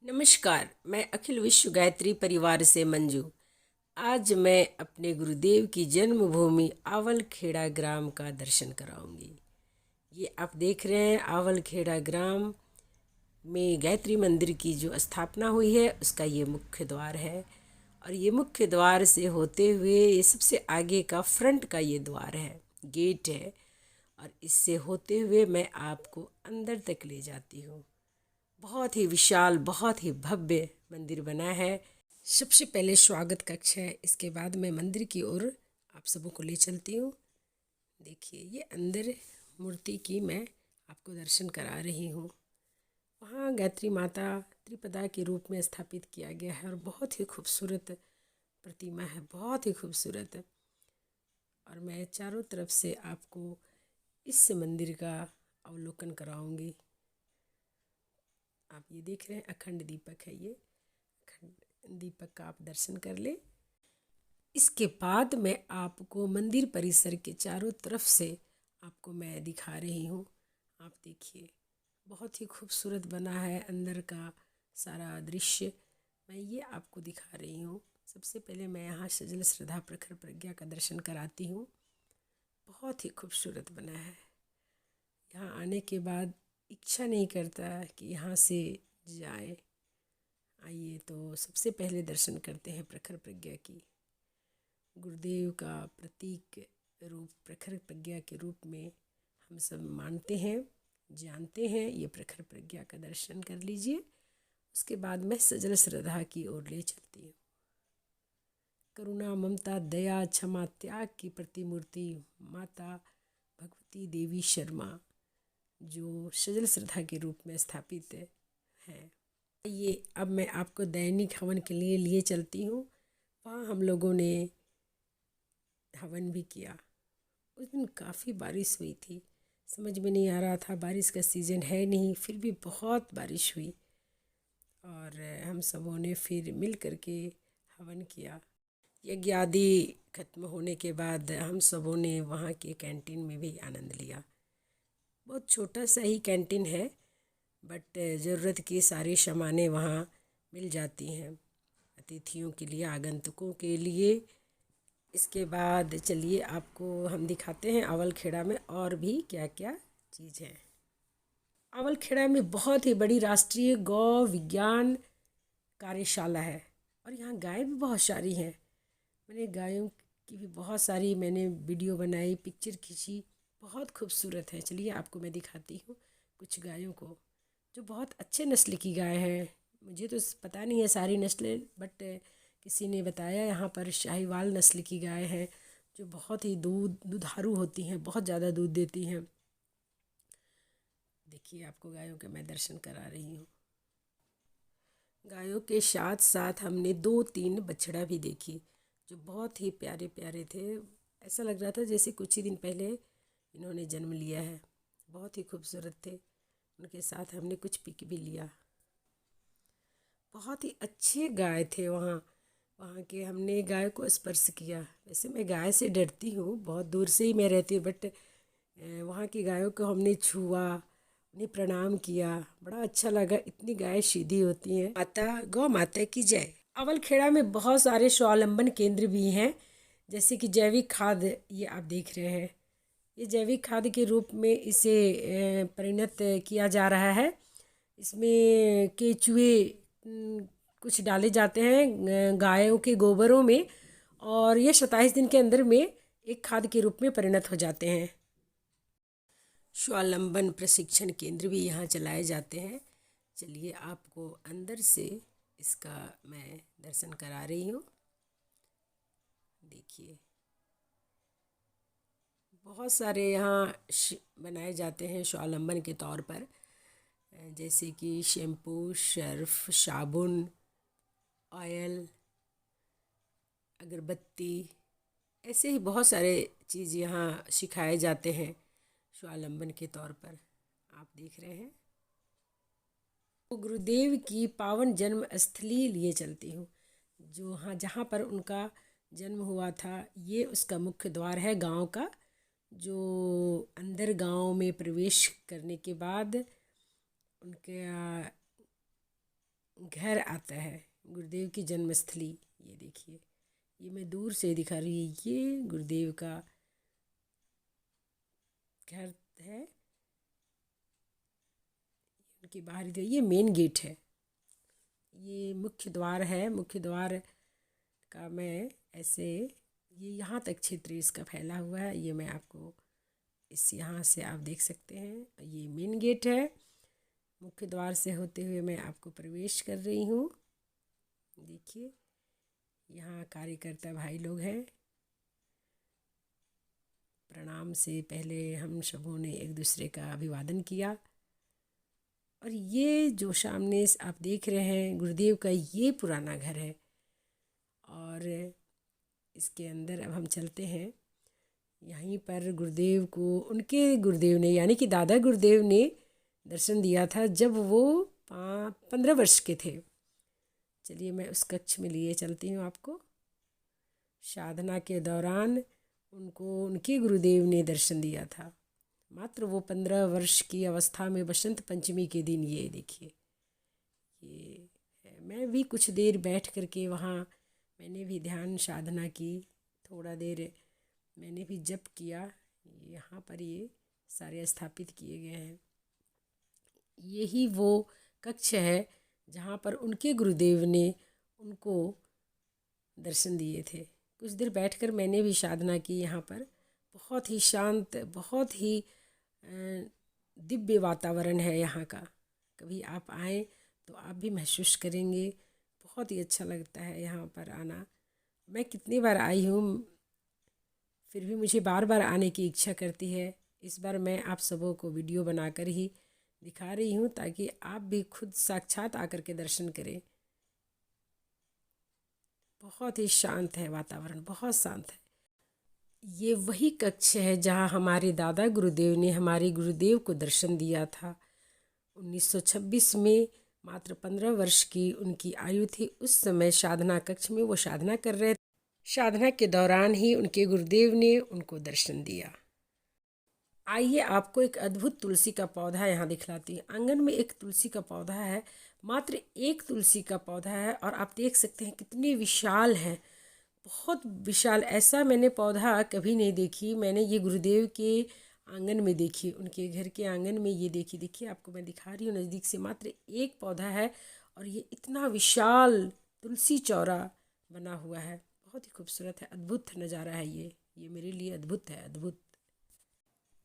नमस्कार। मैं अखिल विश्व गायत्री परिवार से मंजू। आज मैं अपने गुरुदेव की जन्मभूमि आवलखेड़ा ग्राम का दर्शन कराऊंगी। ये आप देख रहे हैं आवलखेड़ा ग्राम में गायत्री मंदिर की जो स्थापना हुई है उसका ये मुख्य द्वार है। और ये मुख्य द्वार से होते हुए ये सबसे आगे का फ्रंट का ये द्वार है, गेट है। और इससे होते हुए मैं आपको अंदर तक ले जाती हूँ। बहुत ही विशाल, बहुत ही भव्य मंदिर बना है। सबसे पहले स्वागत कक्ष है, इसके बाद मैं मंदिर की ओर आप सबों को ले चलती हूँ। देखिए ये अंदर मूर्ति की मैं आपको दर्शन करा रही हूँ। वहाँ गायत्री माता त्रिपदा के रूप में स्थापित किया गया है और बहुत ही खूबसूरत प्रतिमा है, बहुत ही खूबसूरत। और मैं चारों तरफ से आपको इस मंदिर का अवलोकन कराऊंगी। आप ये देख रहे हैं अखंड दीपक है, ये अखंड दीपक का आप दर्शन कर ले। इसके बाद मैं आपको मंदिर परिसर के चारों तरफ से आपको मैं दिखा रही हूँ। आप देखिए बहुत ही खूबसूरत बना है अंदर का सारा दृश्य, मैं ये आपको दिखा रही हूँ। सबसे पहले मैं यहाँ सजल श्रद्धा प्रखर प्रज्ञा का दर्शन कराती हूँ। बहुत ही खूबसूरत बना है। यहाँ आने के बाद इच्छा नहीं करता कि यहाँ से जाए। आइए तो सबसे पहले दर्शन करते हैं प्रखर प्रज्ञा की। गुरुदेव का प्रतीक रूप प्रखर प्रज्ञा के रूप में हम सब मानते हैं, जानते हैं। ये प्रखर प्रज्ञा का दर्शन कर लीजिए। उसके बाद मैं सजल श्रद्धा की ओर ले चलती हूँ। करुणा, ममता, दया, क्षमा, त्याग की प्रतिमूर्ति माता भगवती देवी शर्मा जो सजल श्रद्धा के रूप में स्थापित है। ये अब मैं आपको दैनिक हवन के लिए चलती हूँ। वहाँ हम लोगों ने हवन भी किया। उस दिन काफ़ी बारिश हुई थी, समझ में नहीं आ रहा था, बारिश का सीज़न है नहीं, फिर भी बहुत बारिश हुई। और हम सबों ने फिर मिल करके हवन किया। यज्ञ आदि खत्म होने के बाद हम सबों ने वहाँ के कैंटीन में भी आनंद लिया। बहुत छोटा सा ही कैंटीन है, बट ज़रूरत की सारी सामानें वहाँ मिल जाती हैं अतिथियों के लिए, आगंतुकों के लिए। इसके बाद चलिए आपको हम दिखाते हैं आवलखेड़ा में और भी क्या क्या चीज़ है। आवलखेड़ा में बहुत ही बड़ी राष्ट्रीय गौ विज्ञान कार्यशाला है और यहाँ गाय भी बहुत सारी हैं। मैंने गायों की भी बहुत सारी मैंने वीडियो बनाई, पिक्चर खींची, बहुत खूबसूरत है। चलिए आपको मैं दिखाती हूँ कुछ गायों को जो बहुत अच्छे नस्ल की गाय हैं। मुझे तो पता नहीं है सारी नस्लें, बट किसी ने बताया यहाँ पर शाहीवाल नस्ल की गाय है जो बहुत ही दुधारू होती हैं, बहुत ज़्यादा दूध देती हैं। देखिए आपको गायों के मैं दर्शन करा रही हूँ। गायों के साथ साथ हमने 2-3 बछड़ा भी देखी जो बहुत ही प्यारे प्यारे थे। ऐसा लग रहा था जैसे कुछ ही दिन पहले इन्होंने जन्म लिया है। बहुत ही खूबसूरत थे। उनके साथ हमने कुछ पिक भी लिया। बहुत ही अच्छे गाय थे वहाँ के। हमने गाय को स्पर्श किया। वैसे मैं गाय से डरती हूँ, बहुत दूर से ही मैं रहती हूँ, बट वहाँ की गायों को हमने छुआ, उन्हें प्रणाम किया, बड़ा अच्छा लगा। इतनी गाय सीधी होती हैं। माता गौ माता की जय। अवलखेड़ा में बहुत सारे स्वावलंबन केंद्र भी हैं, जैसे कि जैविक खाद, ये आप देख रहे हैं। ये जैविक खाद के रूप में इसे परिणत किया जा रहा है। इसमें केचुए कुछ डाले जाते हैं गायों के गोबरों में, और ये 27 दिन के अंदर में एक खाद के रूप में परिणत हो जाते हैं। स्वावलंबन प्रशिक्षण केंद्र भी यहाँ चलाए जाते हैं। चलिए आपको अंदर से इसका मैं दर्शन करा रही हूँ। देखिए बहुत सारे यहाँ बनाए जाते हैं स्वावलंबन के तौर पर, जैसे कि शैम्पू, सर्फ, साबुन, ऑयल, अगरबत्ती, ऐसे ही बहुत सारे चीज़ यहाँ सिखाए जाते हैं स्वावलंबन के तौर पर। आप देख रहे हैं। तो गुरुदेव की पावन जन्म स्थली लिए चलती हूँ, जो हाँ जहाँ पर उनका जन्म हुआ था। ये उसका मुख्य द्वार है गांव का, जो अंदर गांव में प्रवेश करने के बाद उनके घर आता है, गुरुदेव की जन्मस्थली। ये देखिए, ये मैं दूर से दिखा रही हूँ, ये गुरुदेव का घर है। उनकी बाहरी ये मेन गेट है, ये मुख्य द्वार है। मुख्य द्वार का मैं ऐसे, ये यहाँ तक क्षेत्र इसका फैला हुआ है, ये मैं आपको इस यहाँ से आप देख सकते हैं। ये मेन गेट है, मुख्य द्वार से होते हुए मैं आपको प्रवेश कर रही हूँ। देखिए, यहाँ कार्यकर्ता भाई लोग हैं। प्रणाम से पहले हम सबों ने एक दूसरे का अभिवादन किया। और ये जो सामने आप देख रहे हैं गुरुदेव का, ये पुराना घर है। और इसके अंदर अब हम चलते हैं। यहीं पर गुरुदेव को उनके गुरुदेव ने, यानी कि दादा गुरुदेव ने दर्शन दिया था जब वो 15 वर्ष के थे। चलिए मैं उस कक्ष में लिए चलती हूँ आपको। साधना के दौरान उनको उनके गुरुदेव ने दर्शन दिया था, मात्र वो 15 वर्ष की अवस्था में, बसंत पंचमी के दिन। ये देखिए, ये है। मैं भी कुछ देर बैठ करके वहाँ मैंने भी ध्यान साधना की, थोड़ा देर मैंने भी जप किया। यहाँ पर ये सारे स्थापित किए गए हैं। यही वो कक्ष है जहाँ पर उनके गुरुदेव ने उनको दर्शन दिए थे। कुछ देर बैठकर मैंने भी साधना की यहाँ पर। बहुत ही शांत, बहुत ही दिव्य वातावरण है यहाँ का। कभी आप आएँ तो आप भी महसूस करेंगे, बहुत ही अच्छा लगता है यहाँ पर आना। मैं कितनी बार आई हूँ, फिर भी मुझे बार बार आने की इच्छा करती है। इस बार मैं आप सबों को वीडियो बनाकर ही दिखा रही हूँ ताकि आप भी खुद साक्षात आकर के दर्शन करें। बहुत ही शांत है वातावरण, बहुत शांत है। ये वही कक्ष है जहाँ हमारे दादा गुरुदेव ने हमारे गुरुदेव को दर्शन दिया था। 1926 में मात्र 15 वर्ष की उनकी आयु थी। उस समय साधना कक्ष में वो साधना कर रहे थे। साधना के दौरान ही उनके गुरुदेव ने उनको दर्शन दिया। आइए आपको एक अद्भुत तुलसी का पौधा यहाँ दिखलाती हूँ। आंगन में एक तुलसी का पौधा है, मात्र एक तुलसी का पौधा है, और आप देख सकते हैं कितनी विशाल है, बहुत विशाल। ऐसा मैंने पौधा कभी नहीं देखी। मैंने ये गुरुदेव के आंगन में देखी, उनके घर के आंगन में ये देखी। देखिए, आपको मैं दिखा रही हूँ नज़दीक से। मात्र एक पौधा है और ये इतना विशाल तुलसी चौरा बना हुआ है। बहुत ही खूबसूरत है, अद्भुत नज़ारा है ये मेरे लिए अद्भुत है, अद्भुत।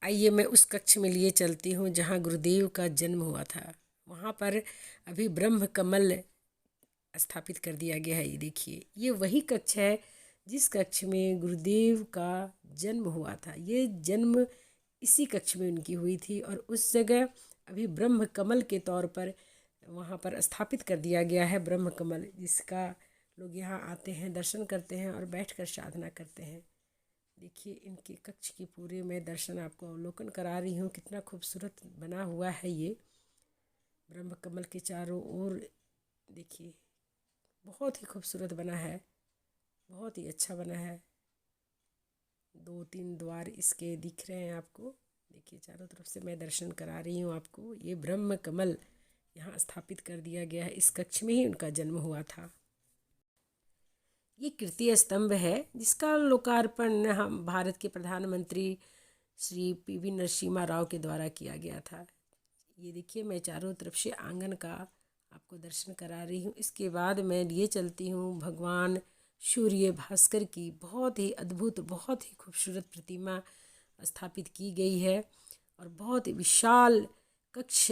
आइए मैं उस कक्ष में लिए चलती हूँ जहाँ गुरुदेव का जन्म हुआ था। वहाँ पर अभी ब्रह्म कमल स्थापित कर दिया गया है। ये देखिए, ये वही कक्ष है जिस कक्ष में गुरुदेव का जन्म हुआ था। ये जन्म इसी कक्ष में उनकी हुई थी और उस जगह अभी ब्रह्म कमल के तौर पर वहाँ पर स्थापित कर दिया गया है। ब्रह्म कमल, जिसका लोग यहाँ आते हैं, दर्शन करते हैं और बैठकर साधना करते हैं। देखिए, इनके कक्ष की पूरे मैं दर्शन आपको अवलोकन करा रही हूँ। कितना खूबसूरत बना हुआ है ये ब्रह्म कमल के चारों ओर। देखिए, बहुत ही खूबसूरत बना है, बहुत ही अच्छा बना है। 2-3 द्वार इसके दिख रहे हैं आपको। देखिए, चारों तरफ से मैं दर्शन करा रही हूँ आपको। ये ब्रह्म कमल यहाँ स्थापित कर दिया गया है। इस कक्ष में ही उनका जन्म हुआ था। ये कीर्ति स्तंभ है जिसका लोकार्पण हम भारत के प्रधानमंत्री श्री पीवी नरसिम्हा राव के द्वारा किया गया था। ये देखिए, मैं चारों तरफ से आंगन का आपको दर्शन करा रही हूँ। इसके बाद मैं लिए चलती हूँ भगवान सूर्य भास्कर की बहुत ही अद्भुत, बहुत ही खूबसूरत प्रतिमा स्थापित की गई है और बहुत ही विशाल कक्ष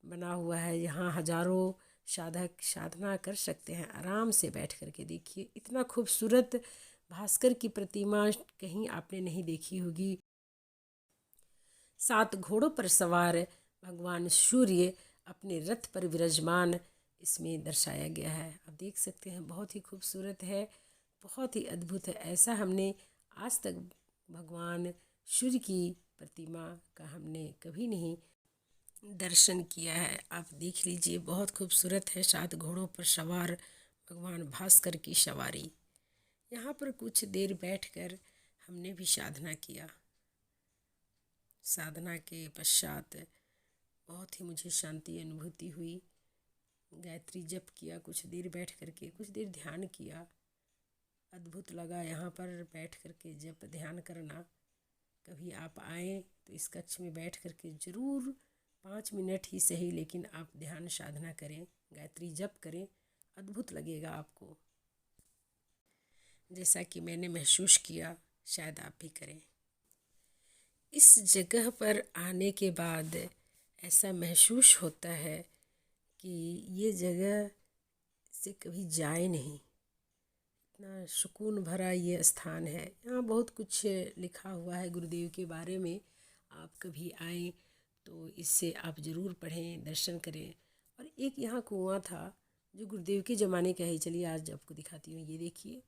बना हुआ है। यहाँ हजारों साधक साधना कर सकते हैं आराम से बैठ कर के। देखिए, इतना खूबसूरत भास्कर की प्रतिमा कहीं आपने नहीं देखी होगी। 7 घोड़ों पर सवार भगवान सूर्य अपने रथ पर विराजमान इसमें दर्शाया गया है। आप देख सकते हैं, बहुत ही खूबसूरत है, बहुत ही अद्भुत है। ऐसा हमने आज तक भगवान सूर्य की प्रतिमा का हमने कभी नहीं दर्शन किया है। आप देख लीजिए, बहुत खूबसूरत है। 7 घोड़ों पर सवार भगवान भास्कर की सवारी। यहाँ पर कुछ देर बैठकर हमने भी साधना किया। साधना के पश्चात बहुत ही मुझे शांति अनुभूति हुई। गायत्री जप किया, कुछ देर बैठ करके कुछ देर ध्यान किया। अद्भुत लगा यहाँ पर बैठ करके जप ध्यान करना। कभी आप आएँ तो इस कक्ष में बैठ करके ज़रूर 5 मिनट ही सही, लेकिन आप ध्यान साधना करें, गायत्री जप करें, अद्भुत लगेगा आपको। जैसा कि मैंने महसूस किया, शायद आप भी करें। इस जगह पर आने के बाद ऐसा महसूस होता है कि ये जगह से कभी जाए नहीं, इतना सुकून भरा ये स्थान है। यहाँ बहुत कुछ लिखा हुआ है गुरुदेव के बारे में। आप कभी आएँ तो इससे आप ज़रूर पढ़ें, दर्शन करें। और एक यहाँ कुआं था जो गुरुदेव के ज़माने का है। चलिए आज आपको दिखाती हूँ। ये देखिए,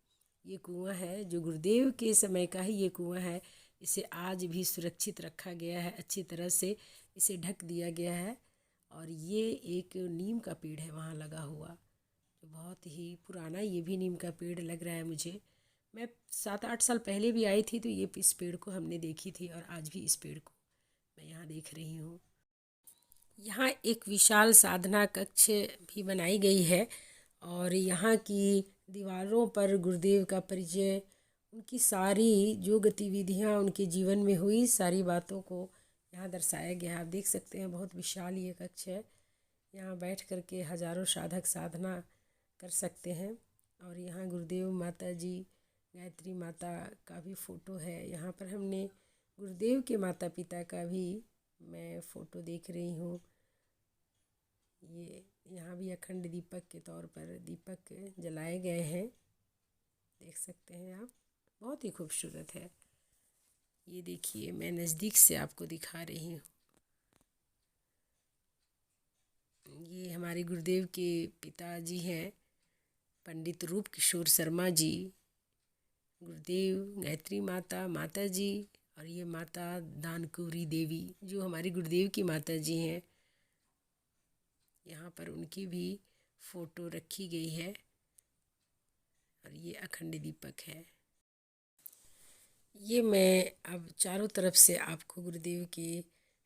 ये कुआं है जो गुरुदेव के समय का ही ये कुआं है। इसे आज भी सुरक्षित रखा गया है, अच्छी तरह से इसे ढक दिया गया है। और ये एक नीम का पेड़ है वहाँ लगा हुआ, जो बहुत ही पुराना ये भी नीम का पेड़ लग रहा है मुझे। मैं 7-8 साल पहले भी आई थी तो ये इस पेड़ को हमने देखी थी, और आज भी इस पेड़ को मैं यहाँ देख रही हूँ। यहाँ एक विशाल साधना कक्ष भी बनाई गई है, और यहाँ की दीवारों पर गुरुदेव का परिचय, उनकी सारी जो गतिविधियाँ उनके जीवन में हुई, सारी बातों को यहाँ दर्शाया गया है। आप देख सकते हैं, बहुत विशाल ये कक्ष है। यहाँ बैठ कर के हजारों साधक साधना कर सकते हैं। और यहाँ गुरुदेव माता जी, गायत्री माता का भी फ़ोटो है। यहाँ पर हमने गुरुदेव के माता पिता का भी मैं फ़ोटो देख रही हूँ। ये यहाँ भी अखंड दीपक के तौर पर दीपक जलाए गए हैं, देख सकते हैं आप। बहुत ही खूबसूरत है। ये देखिए, मैं नज़दीक से आपको दिखा रही हूँ। ये हमारे गुरुदेव के पिताजी हैं, पंडित रूप किशोर शर्मा जी। गुरुदेव, गायत्री माता, माता जी, और ये माता दानकुरी देवी जो हमारी गुरुदेव की माता जी हैं। यहाँ पर उनकी भी फ़ोटो रखी गई है। और ये अखंड दीपक है। ये मैं अब चारों तरफ से आपको गुरुदेव के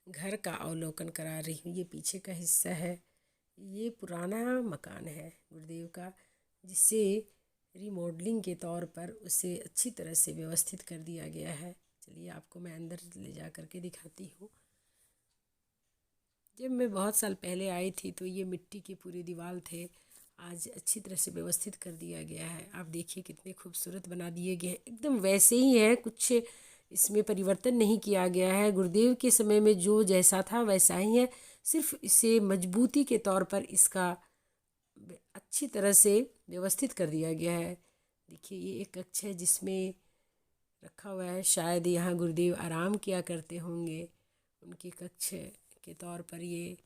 घर का अवलोकन करा रही हूँ। ये पीछे का हिस्सा है। ये पुराना मकान है गुरुदेव का, जिसे रिमॉडलिंग के तौर पर उसे अच्छी तरह से व्यवस्थित कर दिया गया है। चलिए आपको मैं अंदर ले जा कर के दिखाती हूँ। जब मैं बहुत साल पहले आई थी तो ये मिट्टी की पूरी दीवार थे, आज अच्छी तरह से व्यवस्थित कर दिया गया है। आप देखिए कितने खूबसूरत बना दिए गए हैं, एकदम वैसे ही है, कुछ इसमें परिवर्तन नहीं किया गया है। गुरुदेव के समय में जो जैसा था वैसा ही है, सिर्फ इसे मजबूती के तौर पर इसका अच्छी तरह से व्यवस्थित कर दिया गया है। देखिए, ये एक कक्ष है जिसमें रखा हुआ है, शायद यहाँ गुरुदेव आराम किया करते होंगे, उनके कक्ष के तौर पर ये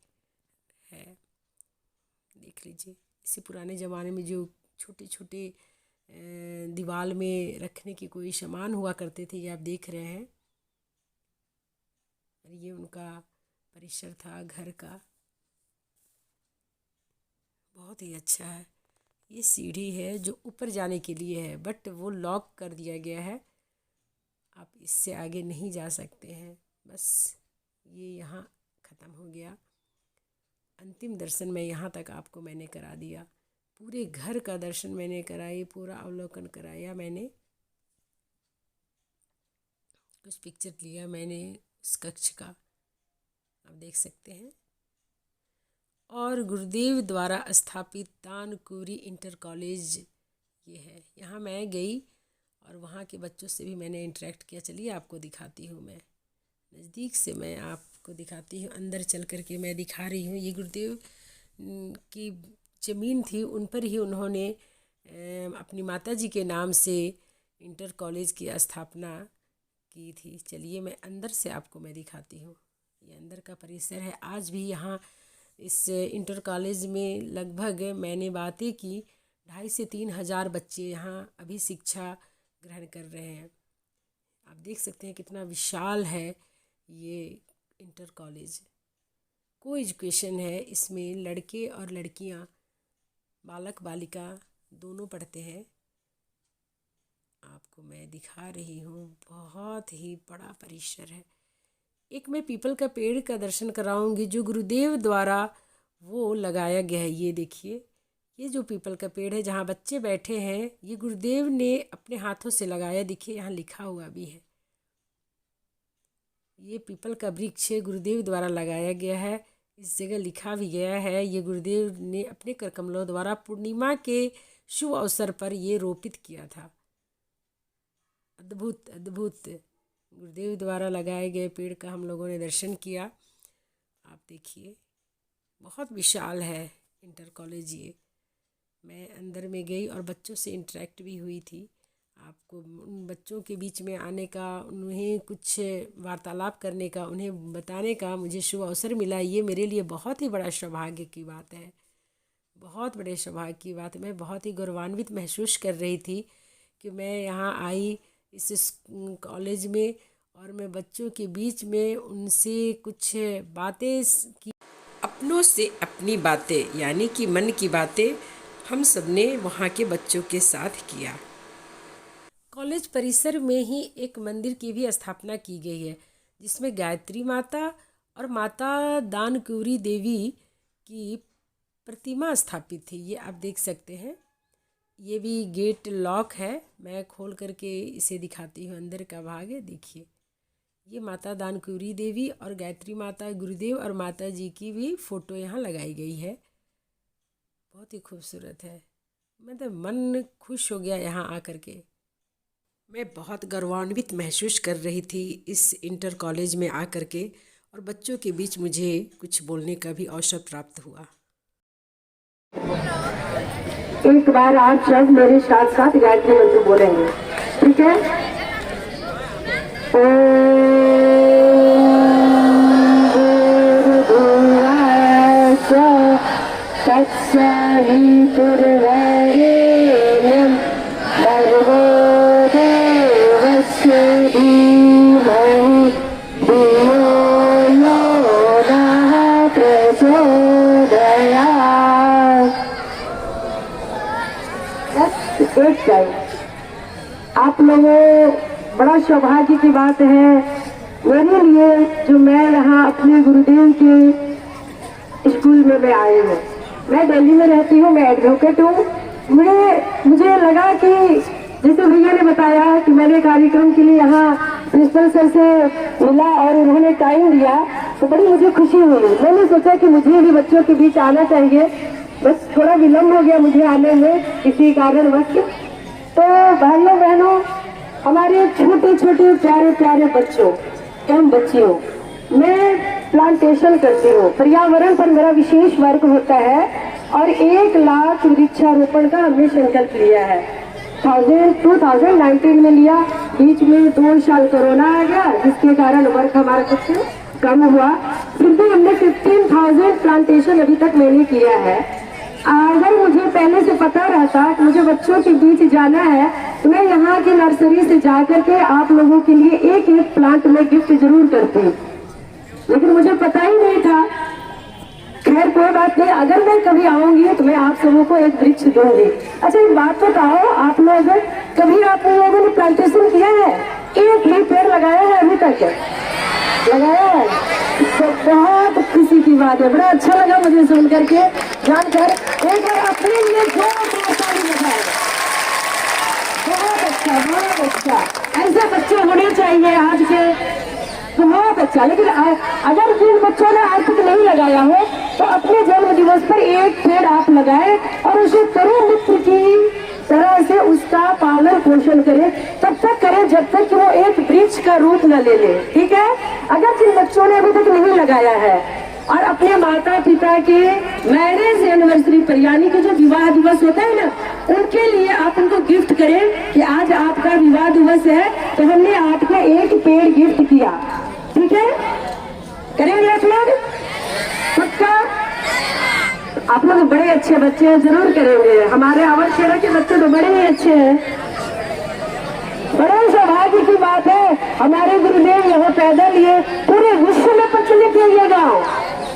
है। देख लीजिए, इसे पुराने ज़माने में जो छोटे छोटे दीवार में रखने की कोई सामान हुआ करते थे, ये आप देख रहे हैं। और ये उनका परिसर था घर का, बहुत ही अच्छा है। ये सीढ़ी है जो ऊपर जाने के लिए है, बट वो लॉक कर दिया गया है, आप इससे आगे नहीं जा सकते हैं। बस ये यहाँ ख़त्म हो गया। अंतिम दर्शन मैं यहाँ तक आपको मैंने करा दिया। पूरे घर का दर्शन मैंने कराई, पूरा अवलोकन कराया मैंने। कुछ पिक्चर लिया मैंने इस कक्ष का, आप देख सकते हैं। और गुरुदेव द्वारा स्थापित दानकुरी इंटर कॉलेज ये है। यहाँ मैं गई और वहाँ के बच्चों से भी मैंने इंटरेक्ट किया। चलिए आपको दिखाती हूँ, मैं नज़दीक से मैं आपको दिखाती हूँ। अंदर चल कर के मैं दिखा रही हूँ। ये गुरुदेव की ज़मीन थी, उन पर ही उन्होंने अपनी माता जी के नाम से इंटर कॉलेज की स्थापना की थी। चलिए मैं अंदर से आपको मैं दिखाती हूँ। ये अंदर का परिसर है। आज भी यहाँ इस इंटर कॉलेज में लगभग मैंने बातें की 2,500 से 3,000 बच्चे यहाँ अभी शिक्षा ग्रहण कर रहे हैं। आप देख सकते हैं कितना विशाल है ये इंटर कॉलेज। को एजुकेशन है, इसमें लड़के और लड़कियाँ, बालक बालिका दोनों पढ़ते हैं। आपको मैं दिखा रही हूँ, बहुत ही बड़ा परिसर है। एक मैं पीपल का पेड़ का दर्शन कराऊंगी जो गुरुदेव द्वारा वो लगाया गया है। ये देखिए, ये जो पीपल का पेड़ है जहाँ बच्चे बैठे हैं, ये गुरुदेव ने अपने हाथों से लगाया। देखिए यहाँ लिखा हुआ भी है, ये पीपल का वृक्ष गुरुदेव द्वारा लगाया गया है। इस जगह लिखा भी गया है, ये गुरुदेव ने अपने कर कमलों द्वारा पूर्णिमा के शुभ अवसर पर ये रोपित किया था। अद्भुत अद्भुत गुरुदेव द्वारा लगाए गए पेड़ का हम लोगों ने दर्शन किया। आप देखिए, बहुत विशाल है इंटर कॉलेज। ये मैं अंदर में गई और बच्चों से इंटरेक्ट भी हुई थी। आपको उन बच्चों के बीच में आने का, उन्हें कुछ वार्तालाप करने का, उन्हें बताने का मुझे शुभ अवसर मिला। ये मेरे लिए बहुत ही बड़ा सौभाग्य की बात है, बहुत बड़े सौभाग्य की बात है। मैं बहुत ही गौरवान्वित महसूस कर रही थी कि मैं यहाँ आई इस कॉलेज में और मैं बच्चों के बीच में उनसे कुछ बातें की, अपनों से अपनी बातें यानी कि मन की बातें हम सब ने वहाँ के बच्चों के साथ किया। कॉलेज परिसर में ही एक मंदिर की भी स्थापना की गई है, जिसमें गायत्री माता और माता दानकुरी देवी की प्रतिमा स्थापित थी। ये आप देख सकते हैं। ये भी गेट लॉक है, मैं खोल करके इसे दिखाती हूँ। अंदर का भाग है, देखिए ये माता दानकुरी देवी और गायत्री माता, गुरुदेव और माता जी की भी फ़ोटो यहाँ लगाई गई है। बहुत ही खूबसूरत है, मतलब मन खुश हो गया यहाँ आकर के। मैं बहुत गौरवान्वित महसूस कर रही थी इस इंटर कॉलेज में आकर के, और बच्चों के बीच मुझे कुछ बोलने का भी अवसर प्राप्त हुआ। एक बार आप सब मेरे साथ साथ गायत्री मंत्र बोलेंगे, ठीक है? आप लोगों, बड़ा सौभाग्य की बात है मेरे लिए जो मैं यहाँ अपने गुरुदेव के स्कूल में मैं आई हूँ। मैं दिल्ली में रहती हूँ, मैं एडवोकेट हूँ। मुझे लगा कि जैसे भैया ने बताया कि मैंने कार्यक्रम के लिए यहाँ प्रिंसिपल सर से मिला और उन्होंने टाइम दिया, तो बड़ी मुझे खुशी हुई। मैंने सोचा कि मुझे भी बच्चों के बीच आना चाहिए, बस थोड़ा विलम्ब हो गया मुझे आने में किसी कारणवश। तो भाइयों बहनों, हमारे छोटे छोटे प्यारे प्यारे बच्चों एवं बच्चियों, मैं प्लांटेशन करती हूँ। पर्यावरण पर मेरा विशेष वर्क होता है और 1 लाख वृक्षारोपण का हमने संकल्प लिया है। 2019 में लिया, बीच में 2 साल कोरोना आ गया जिसके कारण वर्क हमारा कुछ कम हुआ, फिर भी हमने 15,000 प्लांटेशन अभी तक मैंने किया है। अगर मुझे पहले से पता रहता कि मुझे बच्चों के बीच जाना है तो मैं यहाँ की नर्सरी से जाकर के आप लोगों के लिए एक एक प्लांट में गिफ्ट जरूर करती, लेकिन मुझे पता ही नहीं था। खैर कोई बात नहीं, अगर मैं कभी आऊंगी तो मैं आप सबों को एक वृक्ष दूंगी। अच्छा एक बात बताओ, आप लोग कभी आप लोगों ने प्लांटेशन किया है? एक भी पेड़ लगाया है अभी तक? लगाया है? तो बहुत खुशी की बात है, बड़ा अच्छा लगा मुझे सुन करके, जानकर। एक बार अपने लिए बहुत अच्छा, बहुत अच्छा, ऐसे बच्चे होने चाहिए आज के, बहुत अच्छा। लेकिन अगर जिन बच्चों ने आज तक नहीं लगाया हो तो अपने जन्म दिवस पर एक पेड़ आप लगाए और उसे तरुण मित्र की तरह से उसका पालन पोषण करें, तब तक करें जब तक कि वो एक वृक्ष का रूप न ले ले, ठीक है? अगर जिन बच्चों ने अभी तक नहीं लगाया है और अपने माता पिता के मैरिज एनिवर्सरी पर यानी कि जो विवाह दिवस होता है ना, उनके लिए आप उनको गिफ्ट करें कि आज आपका विवाह दिवस है तो हमने आपको एक पेड़ गिफ्ट किया, ठीक है? करेंगे आप लोग? पक्का? आप लोग बड़े अच्छे बच्चे हैं, जरूर करेंगे। हमारे अवर खेड़ा के बच्चे तो बड़े ही अच्छे हैं। बड़े सौभाग्य की बात है, हमारे गुरुदेव यहाँ पैदा लिए, पूरे विश्व में प्रचलित है ये गाँव।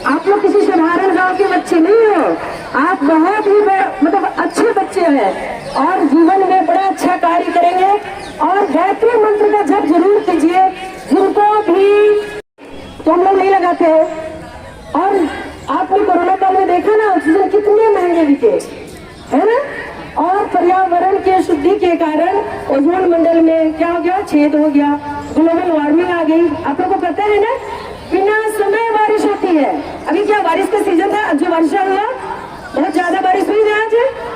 आप लोग किसी साधारण गांव के बच्चे नहीं हो, आप बहुत ही मतलब अच्छे बच्चे हैं और जीवन में बड़ा अच्छा कार्य करेंगे। और गायत्री मंत्र का जप जरूर कीजिए, जिनको भी तो हम लोग नहीं लगाते हैं। और आपने कोरोना काल में देखा के, है ना। और पर्यावरण के शुद्धि के कारण ओजोन मंडल में क्या हो गया, छेद हो गया, ग्लोबल वार्मिंग आ गई। आप लोगों को पता है ना, बिना समय बारिश होती है। अभी क्या बारिश का सीजन था, आज जो वर्षा हुआ, बहुत ज्यादा बारिश हुई ना आज,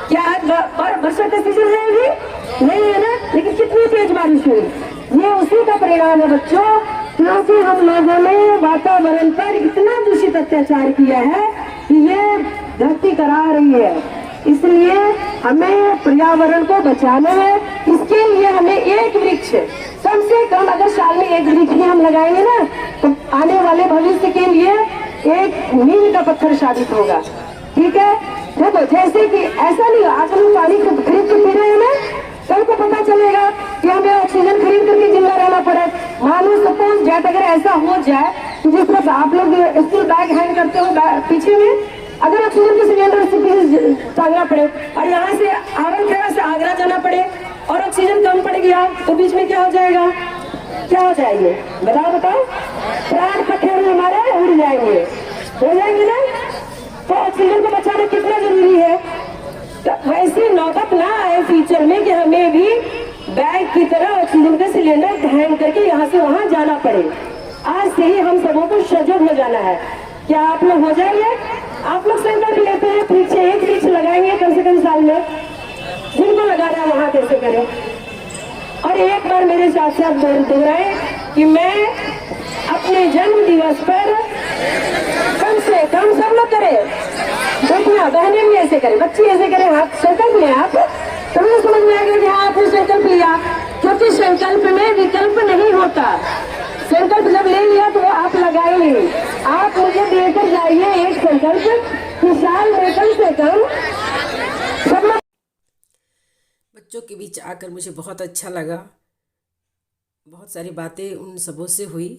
क्या आज वर्षा का सीजन है अभी नहीं है ना, लेकिन कितनी तेज बारिश हुई, ये उसी का परिणाम है बच्चों, क्योंकि हम लोगों ने वातावरण पर इतना दूषित अत्याचार किया है कि ये धरती करा रही है। इसलिए हमें पर्यावरण को बचाना है। इसके लिए हमें एक वृक्ष कम से कम, अगर साल में एक वृक्ष भी हम लगाएंगे ना, तो आने वाले भविष्य के लिए एक मील का पत्थर साबित होगा। ठीक है, देखो जैसे कि ऐसा नहीं, आज हम पानी खरीद के पी रहे हैं ना, कल को पता चलेगा कि हमें ऑक्सीजन खरीद करके जिंदा रहना पड़े। मानो सपोज दैट अगर ऐसा हो जाए कि जिस तरह आप लोग स्कूल बैग हैंग करते हो पीछे में, अगर ऑक्सीजन के सिलेंडर से टांगना पड़े और यहाँ से आवलखेड़ा से आगरा जाना पड़े और ऑक्सीजन कम पड़ गया, तो बीच में क्या हो जाएगा, क्या हो जाएंगे, बताओ, प्राण पखेरु हमारे उड़ जाएंगे, हो जाएंगे ना। तो ऑक्सीजन को बचाना कितना जरूरी है। तो वैसे नौबत ना आए फ्यूचर में कि हमें भी बैग की तरह ऑक्सीजन का सिलेंडर हैंग करके यहाँ से वहाँ जाना पड़े। आज से ही हम सबों को सजग हो जाना है। क्या आप लोग हो जाएंगे? आप लोग संकल्प लेते हैं, वृक्ष एक वृक्ष लगाएंगे कम से कम साल में, जिनको लगाना है वहां कैसे करें। और एक बार मेरे साथ साथ दोहराए कि मैं अपने जन्म दिवस पर कम से कम, सब लोग करें, बेटियां बहनें भी ऐसे करें, बच्चे ऐसे करें, हाथ संकल्प लें आप, तभी समझ में आएगा कि हाँ आपने संकल्प लिया, क्योंकि संकल्प में विकल्प नहीं होता। संकल्प जब ले लिया तो वो आप लगाइए। आप मुझे देकर जाइए एक संकल्प कि साल में कम से कम सब लोग। बच्चों के बीच आकर मुझे बहुत अच्छा लगा, बहुत सारी बातें उन सबों से हुई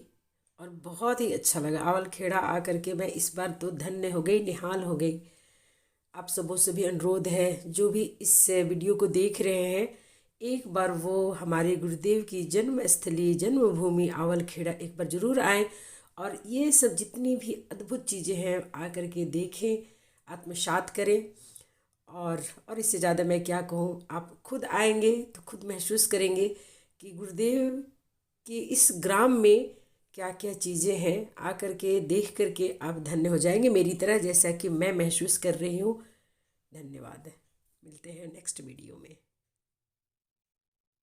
और बहुत ही अच्छा लगा। आवलखेड़ा आकर के मैं इस बार तो धन्य हो गई, निहाल हो गई। आप सबों से भी अनुरोध है, जो भी इस वीडियो को देख रहे हैं, एक बार वो हमारे गुरुदेव की जन्मस्थली जन्मभूमि आवलखेड़ा एक बार ज़रूर आएँ और ये सब जितनी भी अद्भुत चीज़ें हैं आकर के देखें, आत्मसात करें। और इससे ज़्यादा मैं क्या कहूँ, आप खुद आएंगे तो खुद महसूस करेंगे कि गुरुदेव के इस ग्राम में क्या क्या चीज़ें हैं। आकर के देख करके आप धन्य हो जाएंगे मेरी तरह, जैसा कि मैं महसूस कर रही हूँ। धन्यवाद, मिलते हैं नेक्स्ट वीडियो में।